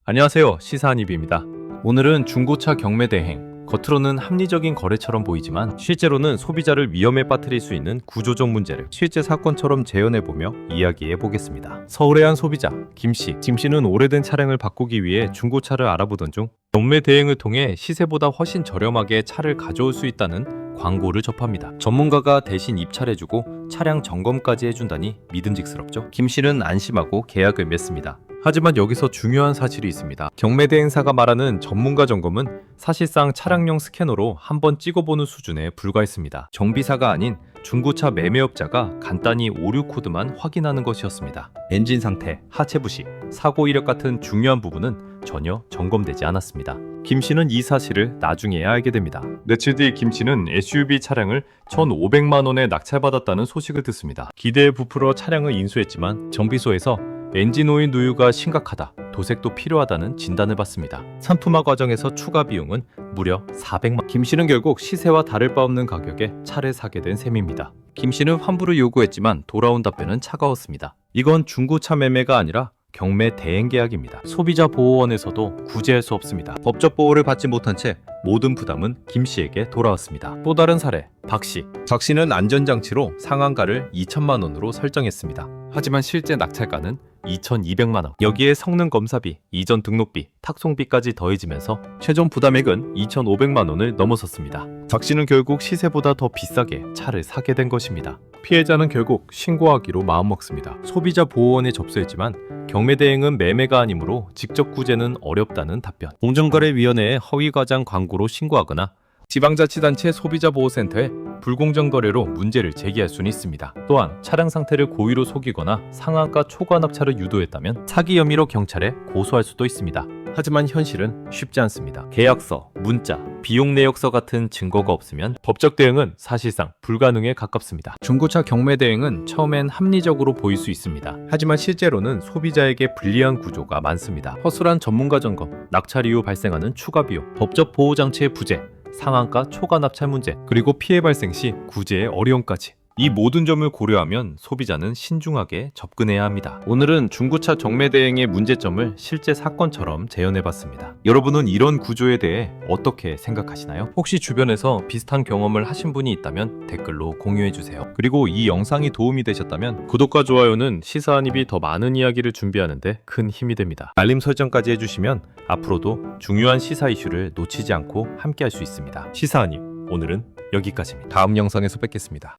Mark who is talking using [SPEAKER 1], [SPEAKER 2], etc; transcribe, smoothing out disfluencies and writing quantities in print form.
[SPEAKER 1] 안녕하세요. 시사한입입니다. 오늘은 중고차 경매 대행. 겉으로는 합리적인 거래처럼 보이지만 실제로는 소비자를 위험에 빠뜨릴 수 있는 구조적 문제를 실제 사건처럼 재현해보며 이야기해보겠습니다. 서울의 한 소비자 김씨. 김씨는 오래된 차량을 바꾸기 위해 중고차를 알아보던 중 경매 대행을 통해 시세보다 훨씬 저렴하게 차를 가져올 수 있다는 광고를 접합니다. 전문가가 대신 입찰해주고 차량 점검까지 해준다니 믿음직스럽죠. 김씨는 안심하고 계약을 맺습니다. 하지만 여기서 중요한 사실이 있습니다. 경매 대행사가 말하는 전문가 점검은 사실상 차량용 스캐너로 한번 찍어보는 수준에 불과했습니다. 정비사가 아닌 중고차 매매업자가 간단히 오류 코드만 확인하는 것이었습니다. 엔진 상태, 하체 부식, 사고 이력 같은 중요한 부분은 전혀 점검되지 않았습니다. 김 씨는 이 사실을 나중에야 알게 됩니다. 며칠 뒤 김 씨는 SUV 차량을 1,500만 원에 낙찰받았다는 소식을 듣습니다. 기대에 부풀어 차량을 인수했지만 정비소에서 엔진 오일 누유가 심각하다, 도색도 필요하다는 진단을 받습니다. 산품화 과정에서 추가 비용은 무려 400만 원. 김 씨는 결국 시세와 다를 바 없는 가격에 차를 사게 된 셈입니다. 김 씨는 환불을 요구했지만 돌아온 답변은 차가웠습니다. 이건 중고차 매매가 아니라 경매 대행 계약입니다. 소비자보호원에서도 구제할 수 없습니다. 법적 보호를 받지 못한 채 모든 부담은 김 씨에게 돌아왔습니다. 또 다른 사례, 박 씨. 박 씨는 안전장치로 상한가를 2천만 원으로 설정했습니다. 하지만 실제 낙찰가는 2,200만 원. 여기에 성능 검사비, 이전 등록비, 탁송비까지 더해지면서 최종 부담액은 2,500만 원을 넘어섰습니다. 박 씨는 결국 시세보다 더 비싸게 차를 사게 된 것입니다. 피해자는 결국 신고하기로 마음먹습니다. 소비자보호원에 접수했지만 경매 대행은 매매가 아니므로 직접 구제는 어렵다는 답변. 공정거래위원회에 허위과장 광고로 신고하거나 지방자치단체 소비자보호센터에 불공정 거래로 문제를 제기할 수는 있습니다. 또한 차량 상태를 고의로 속이거나 상한가 초과 납차를 유도했다면 사기 혐의로 경찰에 고소할 수도 있습니다. 하지만 현실은 쉽지 않습니다. 계약서, 문자, 비용 내역서 같은 증거가 없으면 법적 대응은 사실상 불가능에 가깝습니다. 중고차 경매 대행은 처음엔 합리적으로 보일 수 있습니다. 하지만 실제로는 소비자에게 불리한 구조가 많습니다. 허술한 전문가 점검, 낙찰 이후 발생하는 추가 비용, 법적 보호 장치의 부재, 상한가 초과 납찰 문제, 그리고 피해 발생 시 구제의 어려움까지. 이 모든 점을 고려하면 소비자는 신중하게 접근해야 합니다. 오늘은 중고차 경매 대행의 문제점을 실제 사건처럼 재현해봤습니다. 여러분은 이런 구조에 대해 어떻게 생각하시나요? 혹시 주변에서 비슷한 경험을 하신 분이 있다면 댓글로 공유해주세요. 그리고 이 영상이 도움이 되셨다면 구독과 좋아요는 시사한입이 더 많은 이야기를 준비하는데 큰 힘이 됩니다. 알림 설정까지 해주시면 앞으로도 중요한 시사 이슈를 놓치지 않고 함께할 수 있습니다. 시사한입, 오늘은 여기까지입니다. 다음 영상에서 뵙겠습니다.